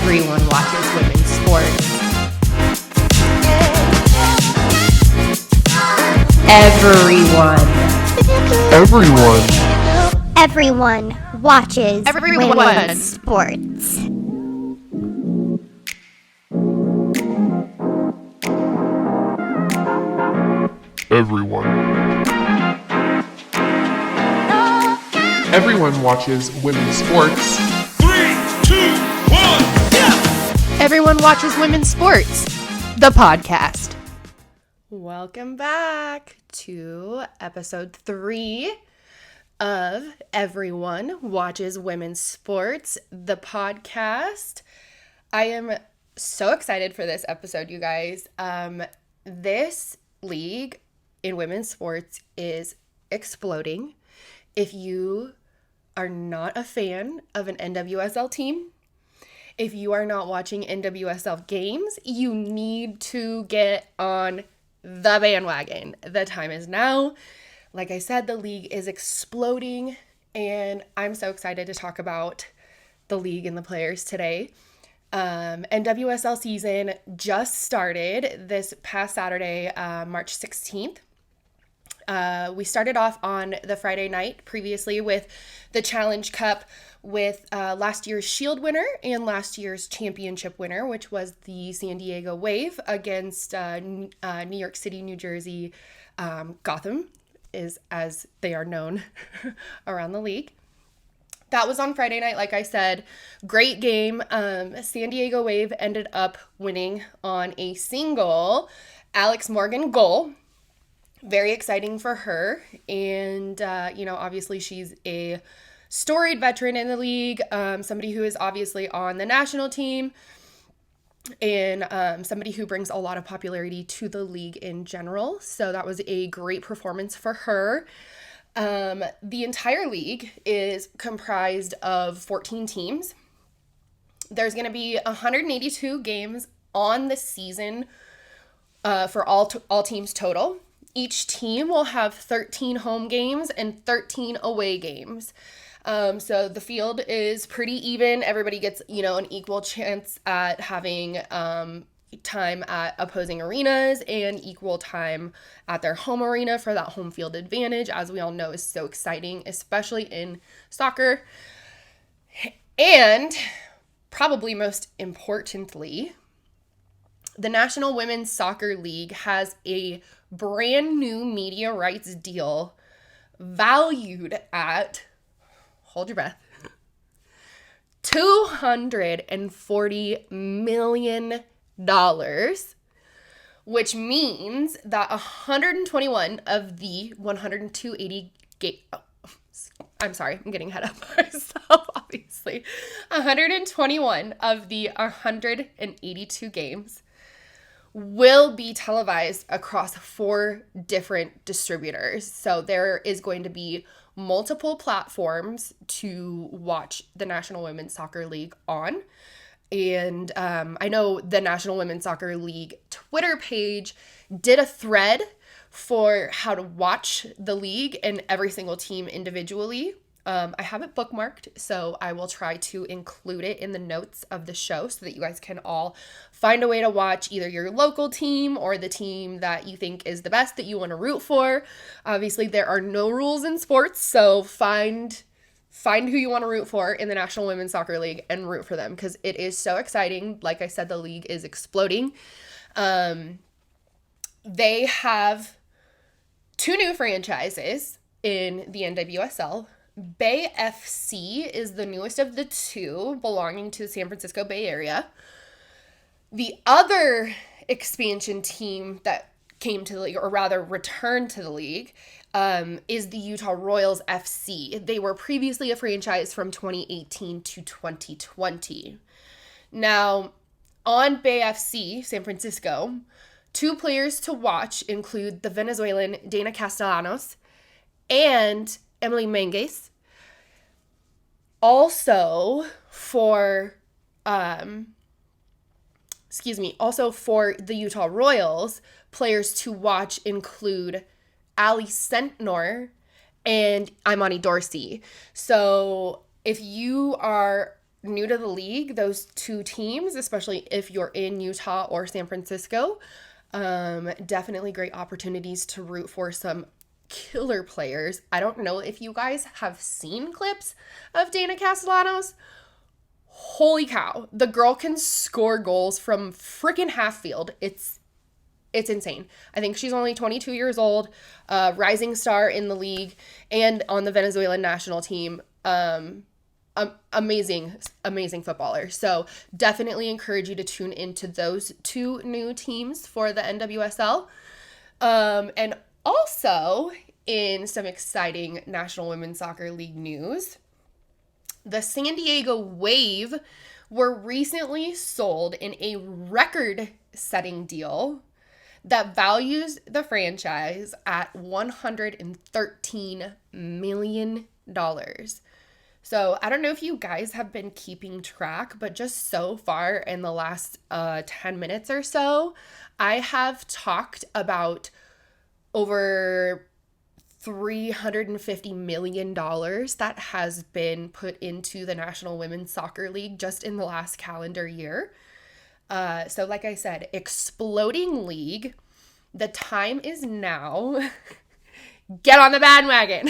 Everyone watches women's sports. Everyone watches women's sports. Everyone watches women's sports. 3, 2, 1, yeah! Everyone watches women's sports. The podcast. Welcome back to episode 3 of Everyone Watches Women's Sports, the podcast. I am so excited for this episode, you guys. This league in women's sports is exploding. If you are not a fan of an NWSL team, if you are not watching NWSL games, you need to get on the bandwagon. The time is now. Like I said, the league is exploding, and I'm so excited to talk about the league and the players today. NWSL season just started this past Saturday, March 16th. We started off on the Friday night previously with the Challenge Cup with last year's Shield winner and last year's championship winner, which was the San Diego Wave against New York City, New Jersey, Gotham, is as they are known around the league. That was on Friday night, like I said. Great game. San Diego Wave ended up winning on a single Alex Morgan goal. Very exciting for her. And, obviously she's a storied veteran in the league, somebody who is obviously on the national team, and somebody who brings a lot of popularity to the league in general. So that was a great performance for her. The entire league is comprised of 14 teams. There's going to be 182 games on the season for all teams total. Each team will have 13 home games and 13 away games. So the field is pretty even. Everybody gets, an equal chance at having time at opposing arenas and equal time at their home arena for that home field advantage, as we all know is so exciting, especially in soccer. And probably most importantly, the National Women's Soccer League has a brand new media rights deal valued at, hold your breath, $240 million, which means that 121 of the 180 I'm sorry, I'm getting ahead of myself, obviously. 121 of the 182 games will be televised across 4 different distributors. So there is going to be multiple platforms to watch the National Women's Soccer League on. And I know the National Women's Soccer League Twitter page did a thread for how to watch the league and every single team individually. I have it bookmarked, so I will try to include it in the notes of the show so that you guys can all find a way to watch either your local team or the team that you think is the best that you want to root for. Obviously, there are no rules in sports, so find who you want to root for in the National Women's Soccer League and root for them because it is so exciting. Like I said, the league is exploding. They have 2 new franchises in the NWSL. Bay FC is the newest of the 2, belonging to the San Francisco Bay Area. The other expansion team that came to the league, or rather returned to the league, is the Utah Royals FC. They were previously a franchise from 2018 to 2020. Now, on Bay FC, San Francisco, 2 players to watch include the Venezuelan Dana Castellanos and Emily Menges. Also for the Utah Royals, players to watch include Ali Sentnor and Imani Dorsey. So if you are new to the league, those two teams, especially if you're in Utah or San Francisco, definitely great opportunities to root for some killer players. I don't know if you guys have seen clips of Dana Castellanos. Holy cow. The girl can score goals from freaking half field. It's insane. I think she's only 22 years old, rising star in the league and on the Venezuelan national team. Amazing footballer. So definitely encourage you to tune into those two new teams for the NWSL. And also in some exciting National Women's Soccer League news, the San Diego Wave were recently sold in a record-setting deal that values the franchise at $113 million. So I don't know if you guys have been keeping track, but just so far in the last 10 minutes or so, I have talked about over $350 million that has been put into the National Women's Soccer League just in the last calendar year. So like I said, exploding league. The time is now. Get on the bandwagon.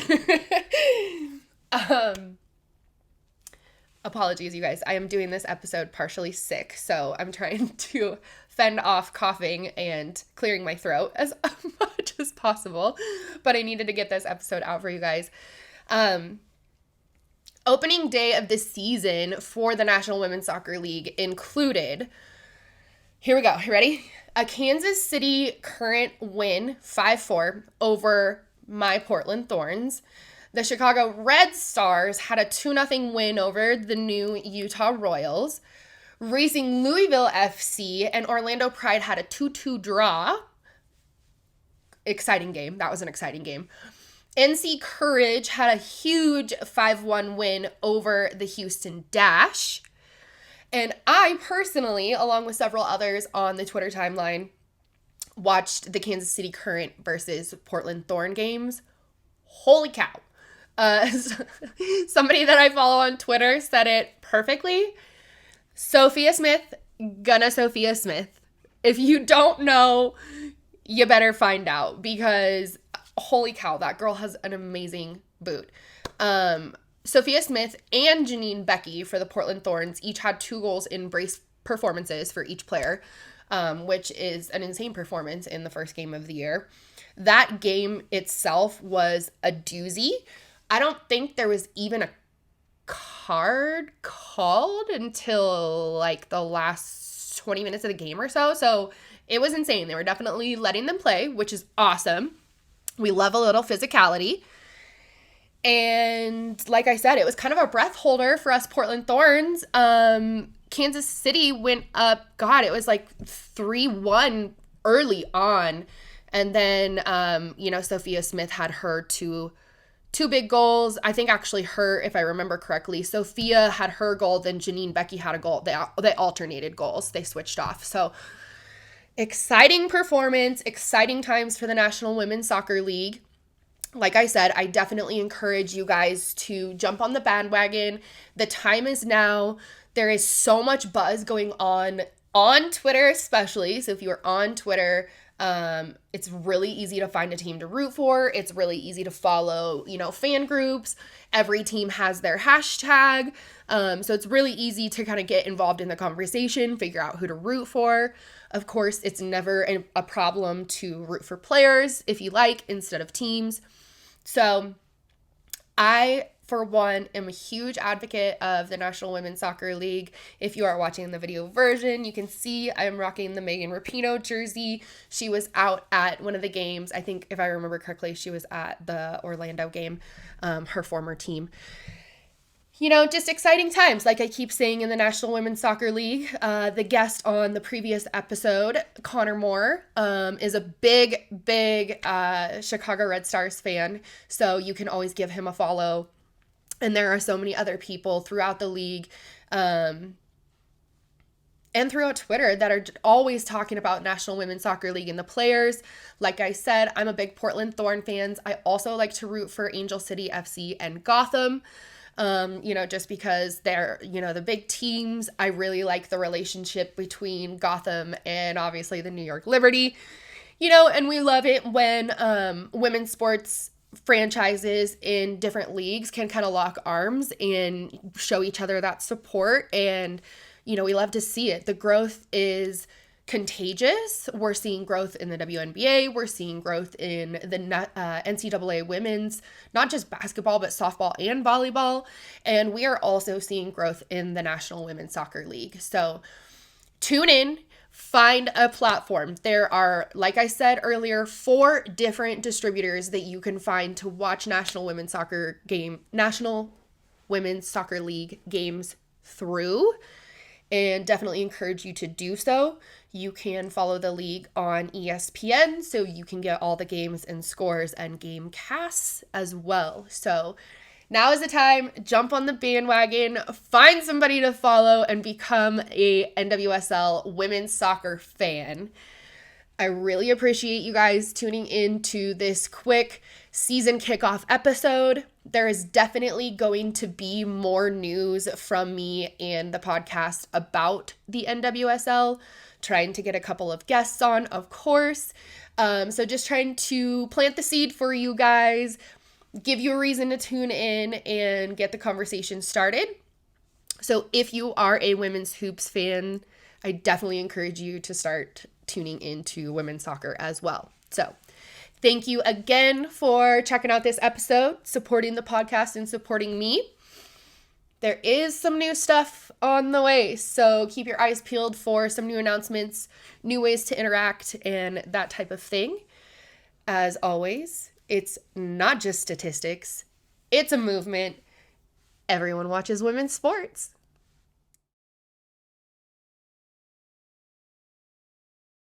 Apologies, you guys. I am doing this episode partially sick, so I'm trying to fend off coughing and clearing my throat as much as possible. But I needed to get this episode out for you guys. Opening day of the season for the National Women's Soccer League included, here we go. You ready? A Kansas City Current win 5-4 over my Portland Thorns. The Chicago Red Stars had a 2-0 win over the new Utah Royals. Racing Louisville FC and Orlando Pride had a 2-2 draw. Exciting game. That was an exciting game. NC Courage had a huge 5-1 win over the Houston Dash. And I personally, along with several others on the Twitter timeline, watched the Kansas City Current versus Portland Thorn games. Holy cow. Somebody that I follow on Twitter said it perfectly. Sophia Smith, gonna Sophia Smith. If you don't know, you better find out because holy cow, that girl has an amazing boot. Sophia Smith and Janine Becky for the Portland Thorns each had 2 goals in brace performances for each player, which is an insane performance in the first game of the year. That game itself was a doozy. I don't think there was even a card called until like the last 20 minutes of the game or so. So it was insane. They were definitely letting them play, which is awesome. We love a little physicality. And like I said, it was kind of a breath holder for us Portland Thorns. Kansas City went up, God, it was like 3-1 early on. And then, Sophia Smith had her two big goals. I think actually her, if I remember correctly, Sophia had her goal, then Janine Becky had a goal. They alternated goals. They switched off. So exciting performance, exciting times for the National Women's Soccer League. Like I said, I definitely encourage you guys to jump on the bandwagon. The time is now. There is so much buzz going on Twitter especially. So if you're on Twitter, it's really easy to find a team to root for. It's really easy to follow, fan groups. Every team has their hashtag. So it's really easy to kind of get involved in the conversation, figure out who to root for. Of course, it's never a problem to root for players if you like instead of teams. So I, for one, am a huge advocate of the National Women's Soccer League. If you are watching the video version, you can see I'm rocking the Megan Rapinoe jersey. She was out at one of the games. I think if I remember correctly, she was at the Orlando game, her former team. Just exciting times, like I keep saying in the National Women's Soccer League. The guest on the previous episode, Connor Moore, is a big Chicago Red Stars fan, so you can always give him a follow. And there are so many other people throughout the league and throughout Twitter that are always talking about National Women's Soccer League and the players. Like I said, I'm a big Portland Thorn fan. I also like to root for Angel City FC and Gotham. Just because they're, the big teams. I really like the relationship between Gotham and obviously the New York Liberty, and we love it when women's sports franchises in different leagues can kind of lock arms and show each other that support. And, we love to see it. The growth is contagious. We're seeing growth in the WNBA. We're seeing growth in the NCAA women's, not just basketball, but softball and volleyball. And we are also seeing growth in the National Women's Soccer League. So tune in, find a platform. There are, like I said earlier, 4 different distributors that you can find to watch National Women's Soccer League games through. And definitely encourage you to do so. You can follow the league on ESPN, so you can get all the games and scores and game casts as well. So now is the time, jump on the bandwagon, find somebody to follow, and become a NWSL women's soccer fan. I really appreciate you guys tuning in to this quick season kickoff episode. There is definitely going to be more news from me and the podcast about the NWSL, trying to get a couple of guests on, of course. So just trying to plant the seed for you guys, give you a reason to tune in and get the conversation started. So if you are a women's hoops fan, I definitely encourage you to start tuning into women's soccer as well. So thank you again for checking out this episode, supporting the podcast and supporting me. There is some new stuff on the way, so keep your eyes peeled for some new announcements, new ways to interact, and that type of thing. As always, it's not just statistics, it's a movement. Everyone watches women's sports.